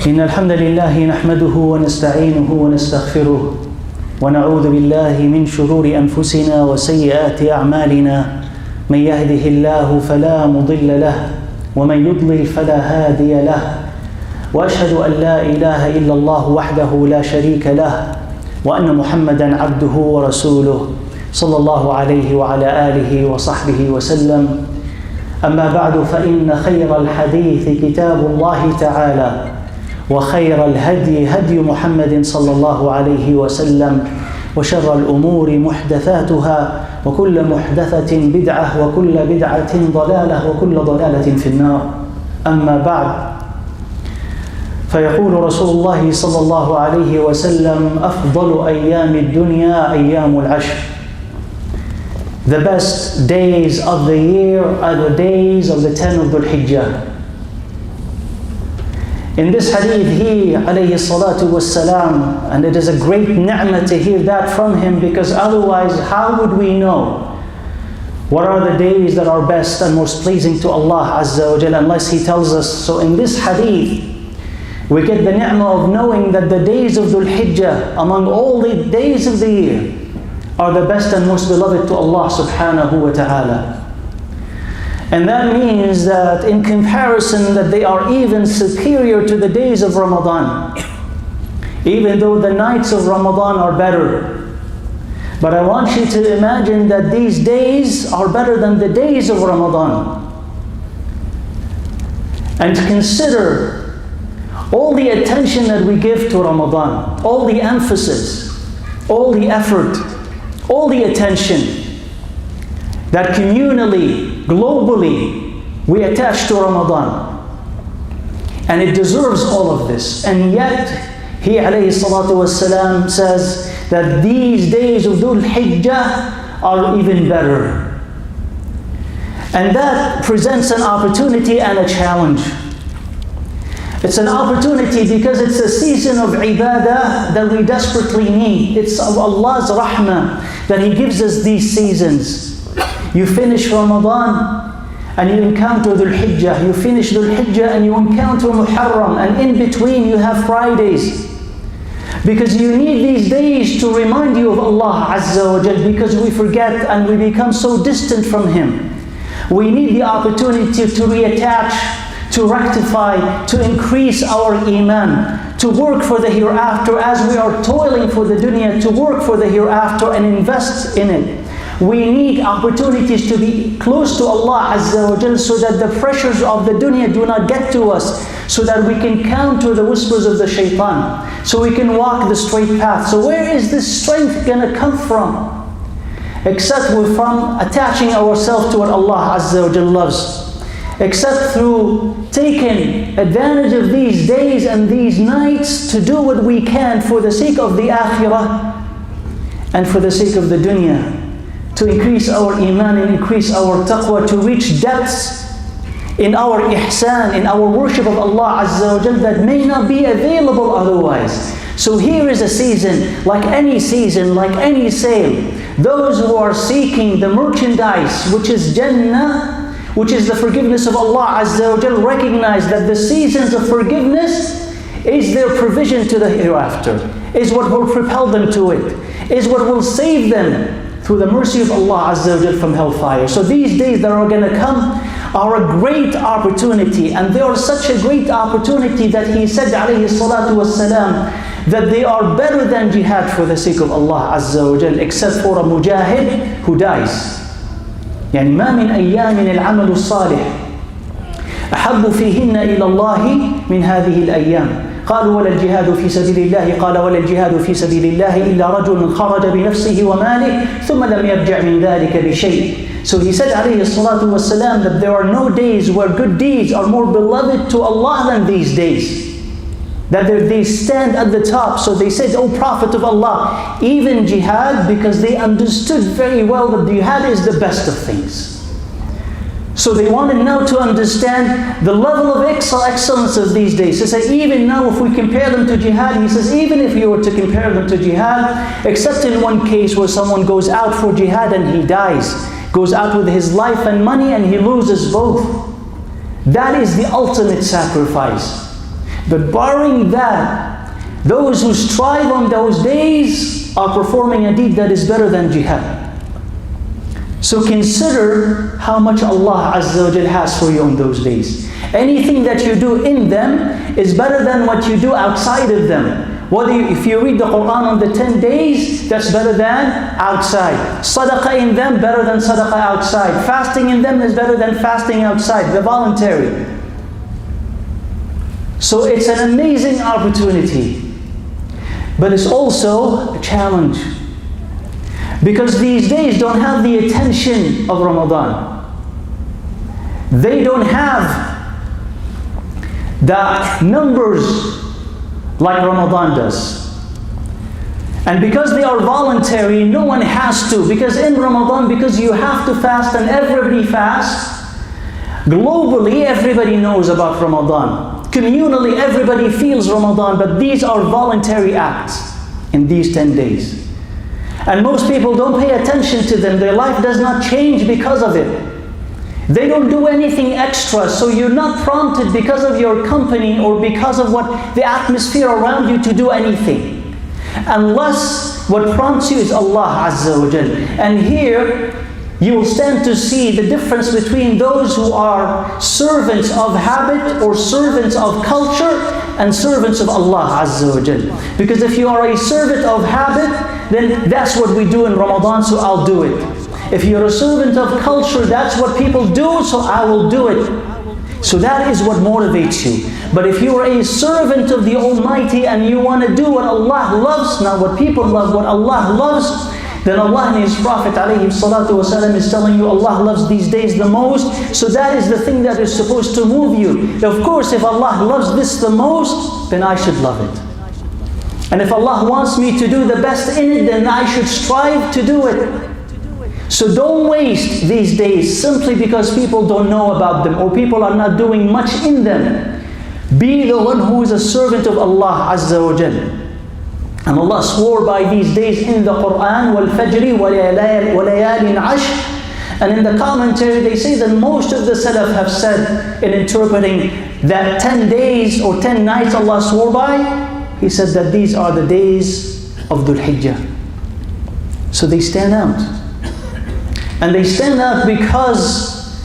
إن الحمد لله نحمده ونستعينه ونستغفره ونعوذ بالله من شرور أنفسنا وسيئات أعمالنا من يهده الله فلا مضل له ومن يضلل فلا هادي له وأشهد أن لا إله إلا الله وحده لا شريك له وأن محمدا عبده ورسوله صلى الله عليه وعلى آله وصحبه وسلم. أما بعد فإن خير الحديث كتاب الله تعالى وخير الهدي هدي محمد صلى الله عليه وسلم وشر الأمور محدثاتها وكل محدثة بدعة وكل بدعة ضلالة وكل ضلالة في النار. أما بعد فيقول رسول الله صلى الله عليه وسلم أفضل أيام الدنيا أيام العشر. The best days of the year are the days of the 10 of Dhul Hijjah. In this hadith, he, alayhi salatu was salam, and it is a great ni'mah to hear that from him, because otherwise, how would we know what are the days that are best and most pleasing to Allah Azza wa Jalla unless He tells us? So in this hadith, we get the ni'mah of knowing that the days of Dhul Hijjah, among all the days of the year, are the best and most beloved to Allah subhanahu wa ta'ala. And that means that in comparison that they are even superior to the days of Ramadan. Even though the nights of Ramadan are better. But I want you to imagine that these days are better than the days of Ramadan. And consider all the attention that we give to Ramadan, all the emphasis, all the effort, all the attention that communally, globally, we attach to Ramadan. And it deserves all of this. And yet, he alayhi salatu wassalam says that these days of Dhul Hijjah are even better. And that presents an opportunity and a challenge. It's an opportunity because it's a season of ibadah that we desperately need. It's of Allah's rahmah that He gives us these seasons. You finish Ramadan and you encounter Dhul Hijjah. You finish Dhul Hijjah and you encounter Muharram. And in between you have Fridays. Because you need these days to remind you of Allah Azza wa Jal, because we forget and we become so distant from Him. We need the opportunity to reattach, to rectify, to increase our iman, to work for the hereafter as we are toiling for the dunya, to work for the hereafter and invest in it. We need opportunities to be close to Allah Azza wa Jal so that the pressures of the dunya do not get to us, so that we can counter the whispers of the shaitan, so we can walk the straight path. So where is this strength going to come from? Except from attaching ourselves to what Allah Azza wa Jal loves. Except through taking advantage of these days and these nights to do what we can for the sake of the akhirah and for the sake of the dunya, to increase our iman and increase our taqwa, to reach depths in our ihsan, in our worship of Allah Azza wa Jal that may not be available otherwise. So here is a season, like any sale. Those who are seeking the merchandise, which is Jannah, which is the forgiveness of Allah Azza wa Jal, recognize that the seasons of forgiveness is their provision to the hereafter, is what will propel them to it, is what will save them through the mercy of Allah Azza wa Jal from hellfire. So these days that are going to come are a great opportunity, and they are such a great opportunity that He said alayhi salatu wassalam that they are better than jihad for the sake of Allah Azza wa Jal, except for a mujahid who dies. يعني ما من أيام العمل الصالح أحب فيهن إلى الله من هذه الأيام. قالوا ولا الجهاد في سبيل الله قال ولا الجهاد في سبيل الله إلا رجل خرج بنفسه وماله ثم لم يرجع من ذلك بشيء. So he said عليه الصلاة والسلام that there are no days where good deeds are more beloved to Allah than these days. That they stand at the top. So they said, O Prophet of Allah, even jihad, because they understood very well that jihad is the best of things. So they wanted now to understand the level of excellence of these days. He said, even now if we compare them to jihad, he says, even if you were to compare them to jihad, except in one case where someone goes out for jihad and he dies, goes out with his life and money and he loses both. That is the ultimate sacrifice. But barring that, those who strive on those days are performing a deed that is better than jihad. So consider how much Allah Azza wa Jal has for you on those days. Anything that you do in them is better than what you do outside of them. If you read the Quran on the 10 days, that's better than outside. Sadaqah in them, better than sadaqah outside. Fasting in them is better than fasting outside, the voluntary. So it's an amazing opportunity. But it's also a challenge. Because these days don't have the attention of Ramadan. They don't have the numbers like Ramadan does. And because they are voluntary, no one has to. Because in Ramadan, because you have to fast and everybody fasts, globally everybody knows about Ramadan. Communally everybody feels Ramadan, but these are voluntary acts in these 10 days. And most people don't pay attention to them. Their life does not change because of it. They don't do anything extra, so you're not prompted because of your company or because of what the atmosphere around you to do anything. Unless what prompts you is Allah Azza wa Jal. And here, you will stand to see the difference between those who are servants of habit or servants of culture and servants of Allah Azza wa Jal. Because if you are a servant of habit, then that's what we do in Ramadan, so I'll do it. If you're a servant of culture, that's what people do, so I will do it. So that is what motivates you. But if you are a servant of the Almighty and you want to do what Allah loves, not what people love, what Allah loves, then Allah and His Prophet ﷺ is telling you Allah loves these days the most. So that is the thing that is supposed to move you. Of course, if Allah loves this the most, then I should love it. And if Allah wants me to do the best in it, then I should strive to do it. So don't waste these days simply because people don't know about them or people are not doing much in them. Be the one who is a servant of Allah Azza wa Jal. And Allah swore by these days in the Quran, وَالْفَجْرِ وَلَيَالٍ عَشْرٍ. And in the commentary they say that most of the Salaf have said in interpreting that 10 days or 10 nights Allah swore by, He said that these are the days of Dhul Hijjah. So they stand out. And they stand out because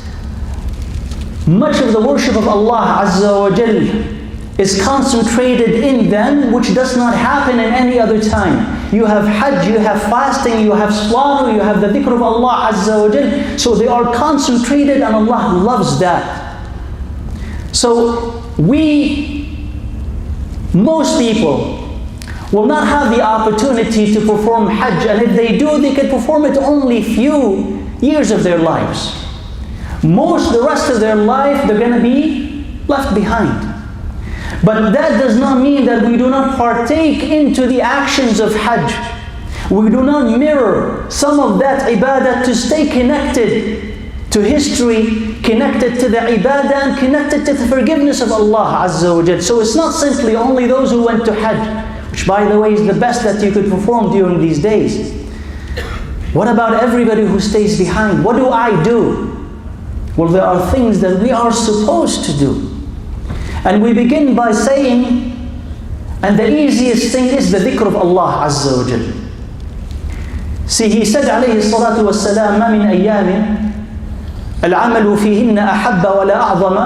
much of the worship of Allah Azza wa Jal is concentrated in them, which does not happen in any other time. You have Hajj, you have fasting, you have slaughter, you have the dhikr of Allah Azza wa Jal. So they are concentrated and Allah loves that. So most people will not have the opportunity to perform Hajj. And if they do, they can perform it only few years of their lives. The rest of their life, they're going to be left behind. But that does not mean that we do not partake into the actions of Hajj. We do not mirror some of that ibadah to stay connected to history, connected to the ibadah, and connected to the forgiveness of Allah Azza wa Jal. So it's not simply only those who went to Hajj, which by the way is the best that you could perform during these days. What about everybody who stays behind? What do I do? Well, there are things that we are supposed to do. And we begin by saying, and the easiest thing is the dhikr of Allah Azza wa Jal. See, He said عليه الصلاة والسلام, ما من أيام العمل فيهن أحب ولا أعظم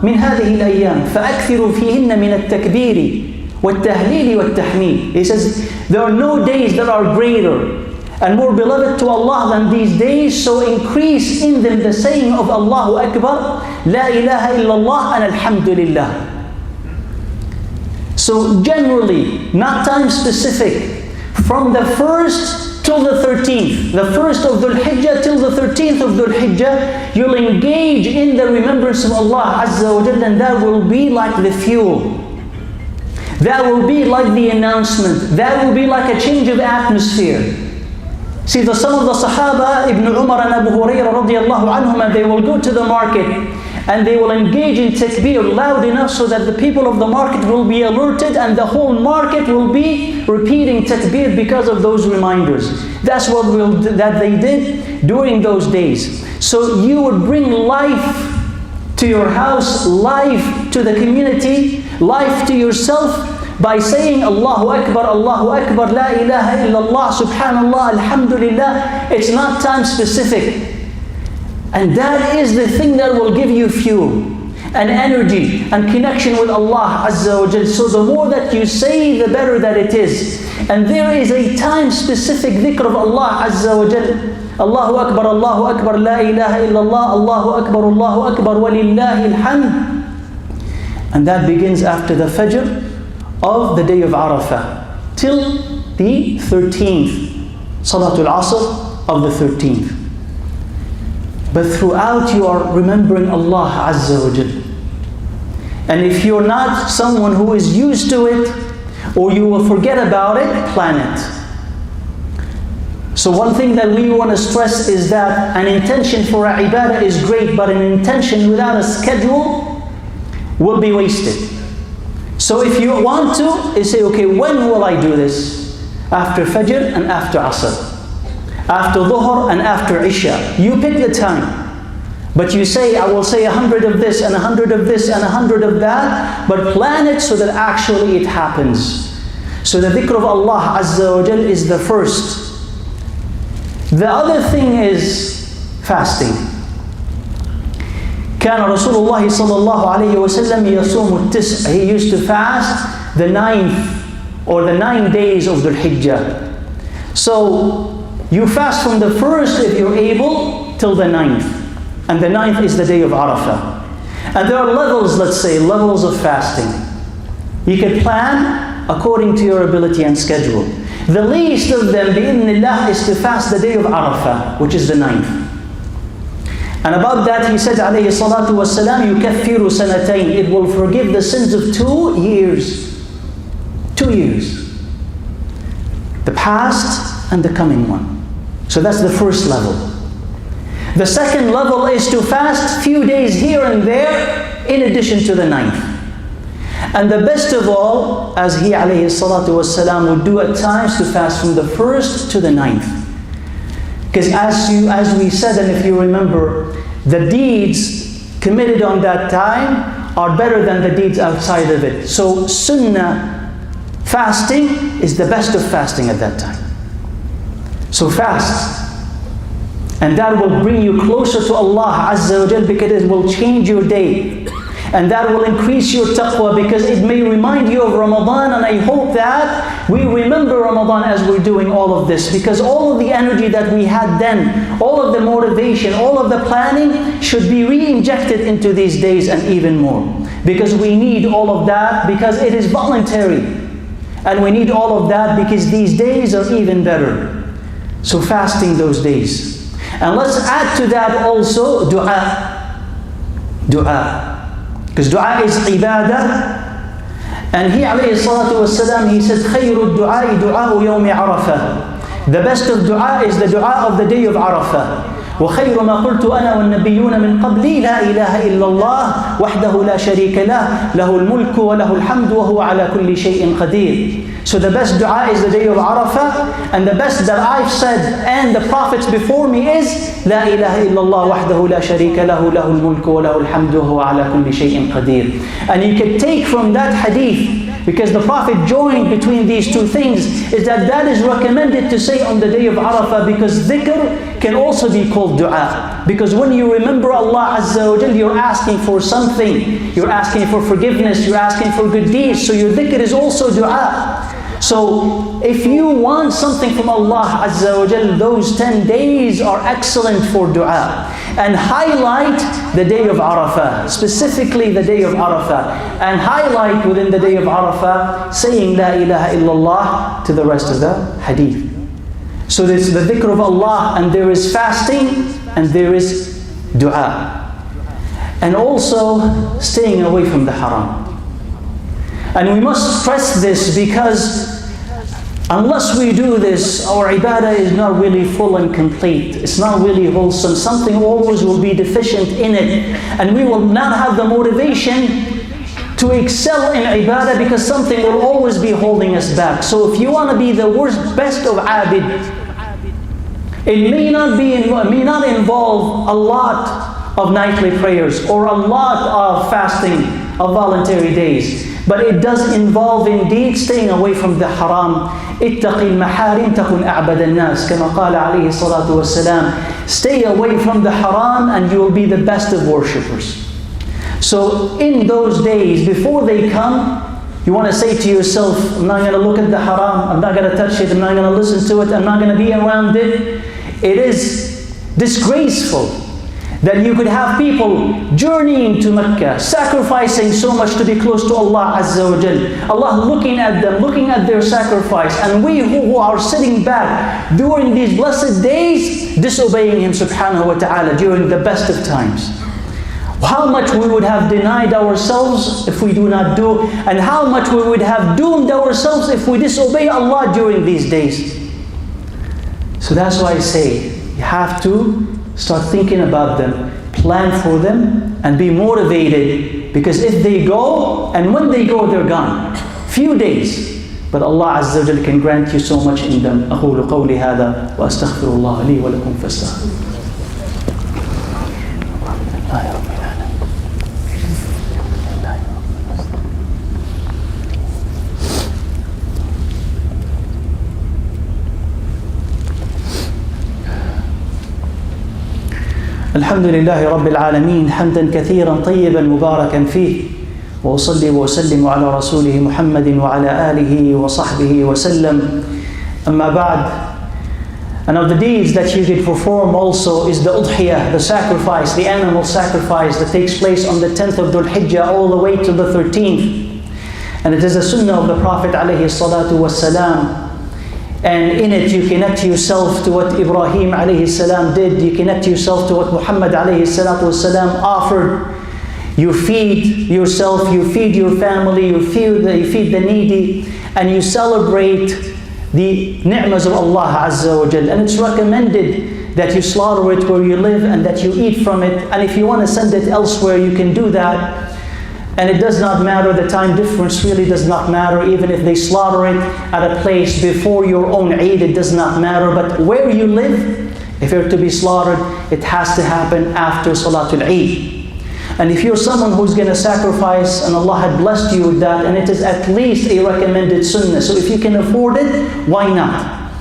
من هذه الأيام فأكثروا فيهن من التكبير والتهليل والتحميد. He says, there are no days that are greater and more beloved to Allah than these days, so increase in them the saying of Allahu Akbar, La ilaha illallah and Alhamdulillah. So generally, not time specific, from the 1st till the 13th, the 1st of Dhul Hijjah till the 13th of Dhul Hijjah, you'll engage in the remembrance of Allah Azza wa Jalla, and that will be like the fuel. That will be like the announcement. That will be like a change of atmosphere. See, some of the Sahaba, Ibn Umar and Abu Hurairah radiallahu anhum, and they will go to the market and they will engage in takbir loud enough so that the people of the market will be alerted and the whole market will be repeating takbir because of those reminders. That's what that they did during those days. So you would bring life to your house, life to the community, life to yourself by saying Allahu Akbar, La ilaha illallah, Subhanallah, Alhamdulillah. It's not time specific. And that is the thing that will give you fuel and energy and connection with Allah Azza wa Jal. So the more that you say, the better that it is. And there is a time specific dhikr of Allah Azza wa Jal. Allahu Akbar, La ilaha illallah, Allahu Akbar, walillahi alhamd. And that begins after the Fajr of the day of Arafah till the 13th, Salatul Asr of the 13th. But throughout you are remembering Allah Azza wa Jal. And if you're not someone who is used to it, or you will forget about it, plan it. So one thing that we want to stress is that an intention for a ibadah is great, but an intention without a schedule will be wasted. So if you want to, you say, okay, when will I do this? After Fajr and after Asr. After Dhuhr and after Isha. You pick the time. But you say, I will say 100 of this and 100 of this and 100 of that, but plan it so that actually it happens. So the dhikr of Allah Azza wa Jal is the first. The other thing is fasting. كان رسول الله صلى الله عليه وسلم يصوم التسع. He used to fast the 9th or the 9 days of the Hijjah. So you fast from the first if you're able till the 9th. And the 9th is the day of Arafah. And there are levels, let's say, levels of fasting. You can plan according to your ability and schedule. The least of them, bi'idhnillah, is to fast the day of Arafah, which is the 9th. And about that he said, alayhi salatu wassalam, yukaffiru sanatayn. It will forgive the sins of 2 years. 2 years. The past and the coming one. So that's the first level. The second level is to fast few days here and there in addition to the 9th. And the best of all, as he alayhi salatu wassalam would do at times, to fast from the 1st to the 9th. Because as we said, and if you remember, the deeds committed on that time are better than the deeds outside of it. So sunnah fasting is the best of fasting at that time. So fast. And that will bring you closer to Allah Azza wa Jal, because it will change your day. And that will increase your taqwa, because it may remind you of Ramadan. And I hope that we remember Ramadan as we're doing all of this, because all of the energy that we had then, all of the motivation, all of the planning should be re-injected into these days and even more. Because we need all of that, because it is voluntary. And we need all of that because these days are even better. So fasting those days. And let's add to that also dua. Dua. Because dua is ibadah. And he alayhi salatu wasalam, he said, خَيْرُ الدُّعَاءِ دُعَاءُ يَوْمِ عَرَفَةِ. The best of dua is the dua of the day of Arafah. وخير ما قلت أنا والنبيون من قبلي لا إله إلا الله وحده لا شريك له له الملك وله الحمد وهو على كل شيء قدير. So the best dua is the day of Arafah, and the best that I've said and the prophets before me is لا إله إلا الله وحده لا شريك له له الملك وله الحمد وهو على كل شيء قدير. And you can take from that hadith, because the Prophet joined between these two things, is that is recommended to say on the day of Arafah, because dhikr can also be called dua. Because when you remember Allah Azza wa Jal, you're asking for something. You're asking for forgiveness, you're asking for good deeds. So your dhikr is also dua. So if you want something from Allah Azza wa Jal, those 10 days are excellent for dua. And highlight the day of Arafah, specifically the day of Arafah. And highlight within the day of Arafah saying La ilaha illallah to the rest of the hadith. So there's the dhikr of Allah, and there is fasting, and there is dua. And also staying away from the haram. And we must stress this, because unless we do this, our ibadah is not really full and complete. It's not really wholesome. Something always will be deficient in it. And we will not have the motivation to excel in ibadah, because something will always be holding us back. So if you want to be the best of abid, it may not involve a lot of nightly prayers or a lot of fasting of voluntary days. But it does involve indeed staying away from the haram. اتق المحارم تكن أعبد الناس كما قال عليه الصلاة والسلام. Stay away from the haram and you will be the best of worshippers. So in those days, before they come, you want to say to yourself, I'm not going to look at the haram, I'm not going to touch it, I'm not going to listen to it, I'm not going to be around it. It is disgraceful that you could have people journeying to Mecca, sacrificing so much to be close to Allah Azza wa Jal. Allah looking at them, looking at their sacrifice, and we who are sitting back during these blessed days, disobeying Him subhanahu wa ta'ala during the best of times. How much we would have denied ourselves if we do not do, and how much we would have doomed ourselves if we disobey Allah during these days. So that's why I say, you have to start thinking about them, plan for them, and be motivated. Because if they go, and when they go, they're gone. Few days. But Allah Azza wa Jalla can grant you so much in them. أقول قولي هذا وأستغفر الله لي ولكم فاستغفروه. الحمد لله رب العالمين حمدا كثيرا طيبا مباركا فيه وأصلي وأسلم على رسوله محمد وعلى آله وصحبه وسلم. أما بعد, and of the deeds that you should perform also is the udhiyah, the sacrifice, the animal sacrifice that takes place on the 10th of Dhul Hijjah all the way to the 13th. And it is a sunnah of the Prophet alayhi salatu wassalam. And in it you connect yourself to what Ibrahim alayhi salam did. You connect yourself to what Muhammad alayhi salatu wasalam offered. You feed yourself, you feed your family, you feed the needy, and you celebrate the ni'mas of Allah Azza wa Jal. And it's recommended that you slaughter it where you live and that you eat from it. And if you want to send it elsewhere, you can do that. And it does not matter, the time difference really does not matter. Even if they slaughter it at a place before your own Eid, it does not matter. But where you live, if you're to be slaughtered, it has to happen after Salatul Eid. And if you're someone who's going to sacrifice, and Allah had blessed you with that, and it is at least a recommended sunnah. So if you can afford it, why not?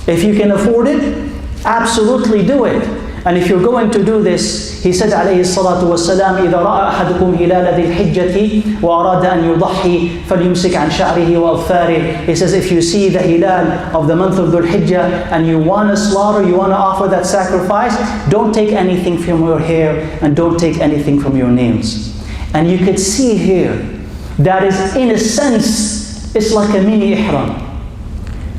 If you can afford it, absolutely do it. And if you're going to do this, he said عليه الصلاة والسلام إذا رأى أحدكم هلال ذي الحجة وأراد أن يضحي فليمسك عن شعره وأظفاره. He says if you see the hilal of the month of Dhul Hijjah and you want to slaughter, you want to offer that sacrifice, don't take anything from your hair and don't take anything from your nails. And you could see here, that is in a sense, it's like a mini ihram.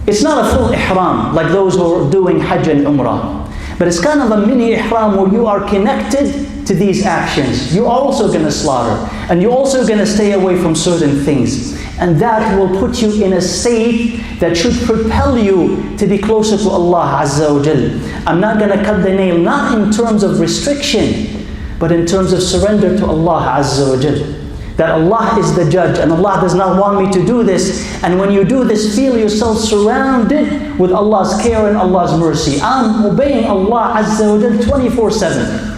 It's not a full ihram like those who are doing Hajj and Umrah. But it's kind of a mini ihram where you are connected to these actions. You're also going to slaughter. And you're also going to stay away from certain things. And that will put you in a state that should propel you to be closer to Allah Azza wa Jal. I'm not going to cut the nail, not in terms of restriction, but in terms of surrender to Allah Azza wa Jal. That Allah is the judge and Allah does not want me to do this. And when you do this, feel yourself surrounded with Allah's care and Allah's mercy. I'm obeying Allah Azza wa Jal 24/7.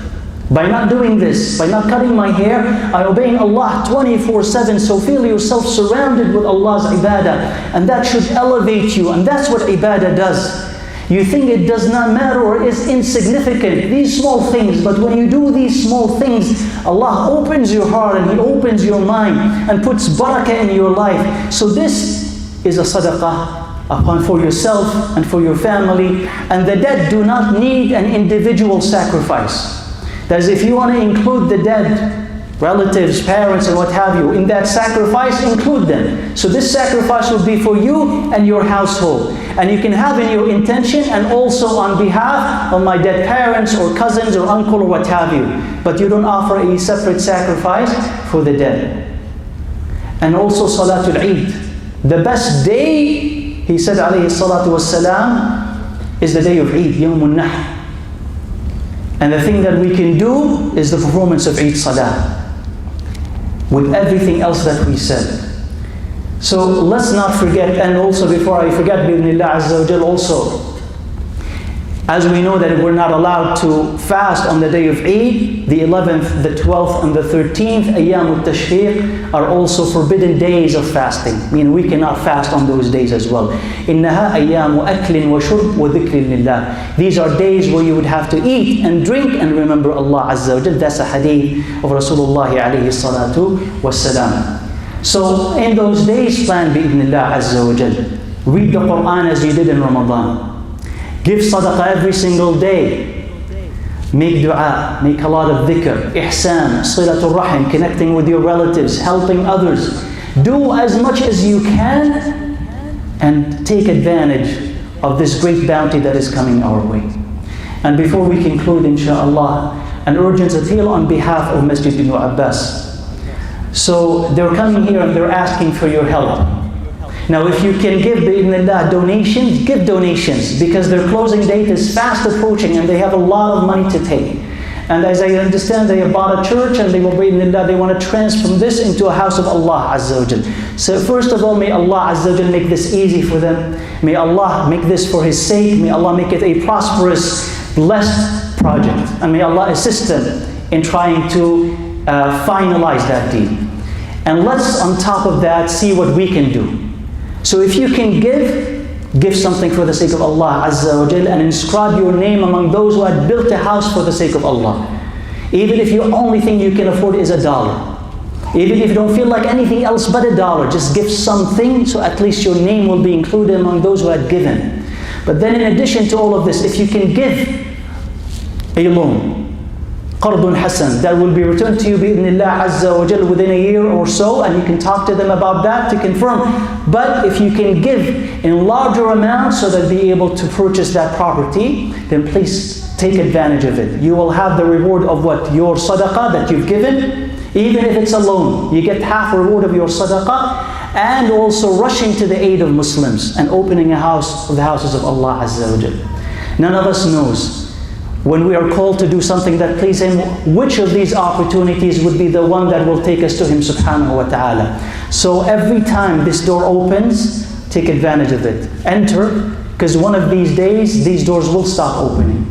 By not doing this, by not cutting my hair, I'm obeying Allah 24/7. So feel yourself surrounded with Allah's ibadah. And that should elevate you. And that's what ibadah does. You think it does not matter or is insignificant, these small things, but when you do these small things, Allah opens your heart and He opens your mind and puts barakah in your life. So this is a sadaqah for yourself and for your family. And the dead do not need an individual sacrifice. That is, if you want to include the dead, relatives, parents, and what have you, in that sacrifice, include them. So this sacrifice will be for you and your household. And you can have in your intention and also on behalf of my dead parents or cousins or uncle or what have you. But you don't offer any separate sacrifice for the dead. And also Salatul Eid. The best day, he said alayhi salatu wassalam, is the day of Eid, Yawmun Nahr. And the thing that we can do is the performance of Eid Salah, with everything else that we said. So let's not forget, and also before I forget, bi'idhnillah azza wa jal, also, As we know that we're not allowed to fast on the day of Eid, the 11th, the 12th, and the 13th, Ayyam al-Tashriq, are also forbidden days of fasting. Meaning we cannot fast on those days as well. إِنَّهَا أَيَّامُ أَكْلٍ وَشُرْبٍ وَذِكْرٍ لِلَّهِ. These are days where you would have to eat and drink and remember Allah Azza wa Jal. That's a hadith of Rasulullah alayhi salatu wassalam. So in those days, plan bi'idhnillah Azza wa Jal. Read the Quran as you did in Ramadan. Give sadaqah every single day. Make dua, make a lot of dhikr, ihsan, silatul rahim, connecting with your relatives, helping others. Do as much as you can and take advantage of this great bounty that is coming our way. And before we conclude, inshallah, an urgent appeal on behalf of Masjid Ibn Abbas. So they're coming here and they're asking for your help. Now, if you can give bi'idhnillah donations, give donations, because their closing date is fast approaching and they have a lot of money to take. And as I understand, they have bought a church and they will bi'idhnillah, they want to transform this into a house of Allah Azza wa Jal. So first of all, may Allah Azza wa Jal make this easy for them. May Allah make this for His sake. May Allah make it a prosperous, blessed project. And may Allah assist them in trying to finalize that deed. And let's, on top of that, see what we can do. So if you can give something for the sake of Allah Azza wa Jal and inscribe your name among those who had built a house for the sake of Allah. Even if the only thing you can afford is $1. Even if you don't feel like anything else but $1, just give something so at least your name will be included among those who had given. But then in addition to all of this, if you can give a loan, Qardun Hasan, that will be returned to you bi'idhnillah Azza wa Jal within a year or so, and you can talk to them about that to confirm. But if you can give in larger amounts so that be able to purchase that property, then please take advantage of it. You will have the reward of what? Your sadaqah that you've given. Even if it's a loan, you get half reward of your sadaqah, and also rushing to the aid of Muslims and opening a house of the houses of Allah Azza wa Jal. None of us knows, when we are called to do something that pleases Him, which of these opportunities would be the one that will take us to Him subhanahu wa ta'ala. So every time this door opens, take advantage of it. Enter, because one of these days, these doors will stop opening.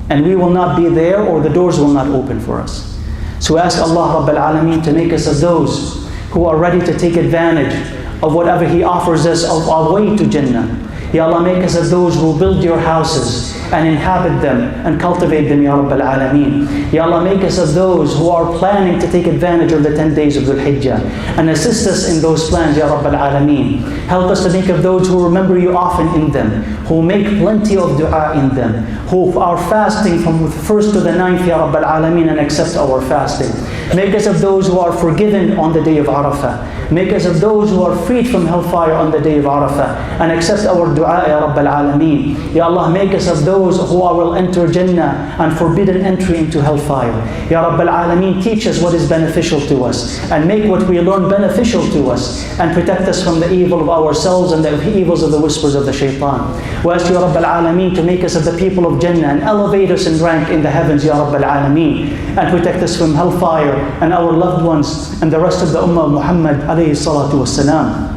And we will not be there, or the doors will not open for us. So ask Allah Rabbal Alameen to make us of those who are ready to take advantage of whatever He offers us of our way to Jannah. Ya Allah, make us of those who build your houses and inhabit them and cultivate them, Ya Rabbal Alameen. Ya Allah, make us of those who are planning to take advantage of the 10 days of Dhul Hijjah and assist us in those plans, Ya Rabbal Alameen. Help us to make of those who remember you often in them, who make plenty of dua in them, who are fasting from the 1st to the 9th, Ya Rabbal Alameen, and accept our fasting. Make us of those who are forgiven on the day of Arafah. Make us of those who are freed from hellfire on the day of Arafah and accept our dua, Ya Rabbal Alameen. Ya Allah, make us of those who will enter Jannah and forbidden entry into hellfire. Ya Rabbal Alameen, teach us what is beneficial to us and make what we learn beneficial to us and protect us from the evil of ourselves and the evils of the whispers of the shaitan. We ask Ya Rabbal Alameen to make us of the people of Jannah and elevate us in rank in the heavens, Ya Rabbal Alameen, and protect us from hellfire and our loved ones and the rest of the Ummah of Muhammad alayhi salatu wassalam.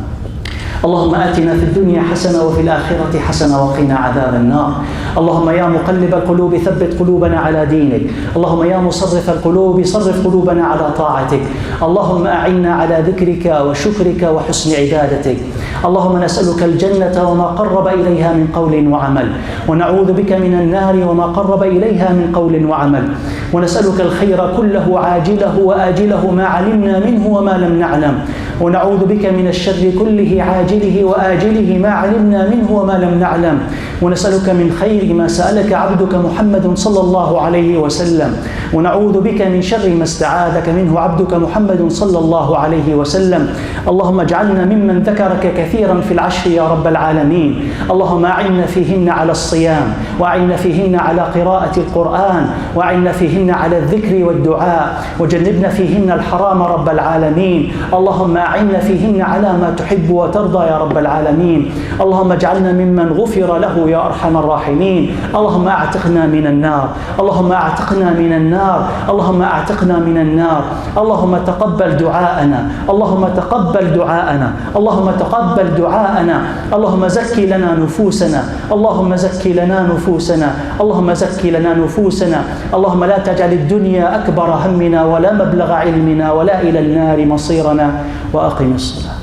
اللهم آتنا في الدنيا حسنة وفي الآخرة حسنة وقنا عذاب النار. اللهم يا مقلب القلوب ثبت قلوبنا على دينك. اللهم يا مصرف القلوب صرف قلوبنا على طاعتك. اللهم أعنا على ذكرك وشكرك وحسن عبادتك. اللهم نسألك الجنة وما قرب إليها من قول وعمل، ونعوذ بك من النار وما قرب إليها من قول وعمل، ونسألك الخير كله عاجله وآجله ما علمنا منه وما لم نعلم، ونعوذ بك من الشر كله عاجله وآجله ما علمنا منه وما لم نعلم، ونسألك من خير ما سألك عبدك محمد صلى الله عليه وسلم، ونعوذ بك من شر ما استعاذك منه عبدك محمد صلى الله عليه وسلم. اللهم اجعلنا ممن ذكرك كثيرا في العشر يا رب العالمين. اللهم أعنا فيهن على الصيام، وأعنا فيهن على قراءة القرآن، وأعنا فيهن على الذكر والدعاء، وجنبنا فيهن الحرام رب العالمين. اللهم وأعنا فيهن على ما تحب وترضى يا رب العالمين. اللهم اجعلنا ممن غفر له يا أرحم الراحمين. اللهم أعتقنا من النار، اللهم أعتقنا من النار، اللهم أعتقنا من النار. اللهم تقبل دعاءنا، اللهم تقبل دعاءنا، اللهم تقبل دعاءنا. اللهم زكي لنا نفوسنا، اللهم زكي لنا نفوسنا، اللهم زكي لنا نفوسنا. اللهم لا تجعل الدنيا أكبر همنا ولا مبلغ علمنا ولا إلى النار مصيرنا. وأقم الصلاة.